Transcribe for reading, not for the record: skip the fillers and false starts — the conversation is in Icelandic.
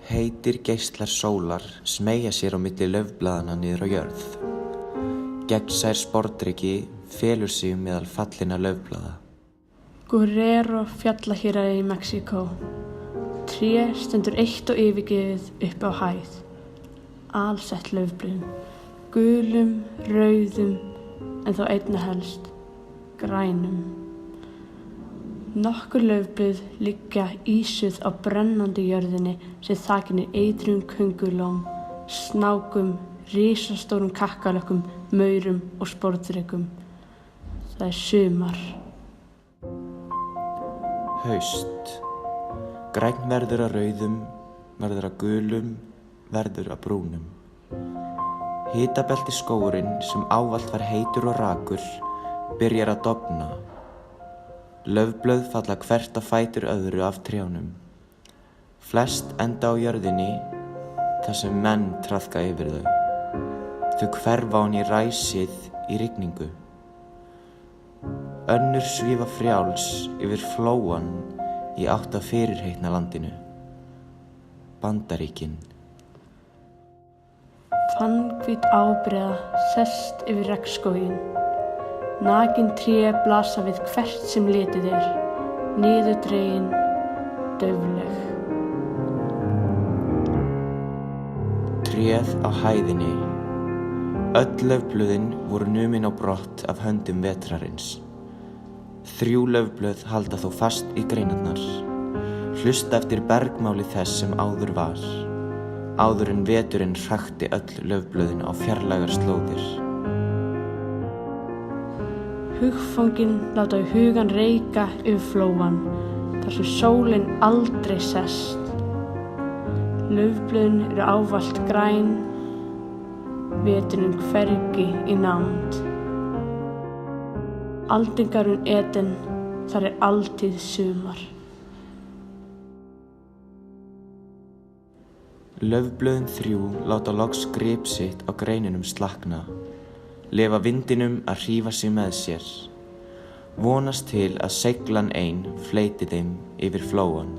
Heitir geislar sólar smeygja sér á milli laufblaðanna niður á jörð. Gegnsær sporðdreki felur sig meðal fallinna laufblaða. Guerrero fjallahéraði í Mexíkó. Tré stendur eitt og yfirgefið upp á hæð. Alsett laufblöðum, gulum, rauðum, en þó einna helst grænum. Nokkur laufblöð liggja ísuð á brennandi jörðinni sem þakin er eitruðum köngulóm, snákum, risastórum kakkalökkum, maurum og sporðdrekum. Það er sumar. Haust. Grænn verður að rauðum, verður að gulum, verður að brúnum. Hitabelti skógurinn sem ávallt var heitur og rakur byrjar að dofna. Laufblöð falla hvert á fætur öðru af trjánum. Flest enda á jörðinni þar sem menn traðka yfir þau. Þau hverfa ofan í ræsið í rigningu. Önnur svífa frjáls yfir flóann í átt að fyrirheitna landinu. Bandaríkin. Fannhvít ábreiða sest yfir regnskóginn. Nakin tré blasa við hvert sem litið er, niðurdregin, daufleg. Tréð á hæðinni. Öll laufblöðin voru numin á brott af höndum vetrarins. 3 laufblöð halda þó fast í greinarnar. Hlusta eftir bergmáli þess sem áður var. Áður en veturinn hrakti öll laufblöðin á fjarlægar slóðir. Hugfangin láta hugan reika yfir flóann, þar sem sólin aldrei sest. Laufblöðin eru ávallt græn, veturinn hvergi í nánd. Aldingarinn Eden, þar er altíð sumar. Laufblöðin 3 láta loks grip sitt á greinunum slakna. Leyfa vindinum að hrífa sig með sér. Vonast til að seiglan ein fleyti þeim yfir flóann.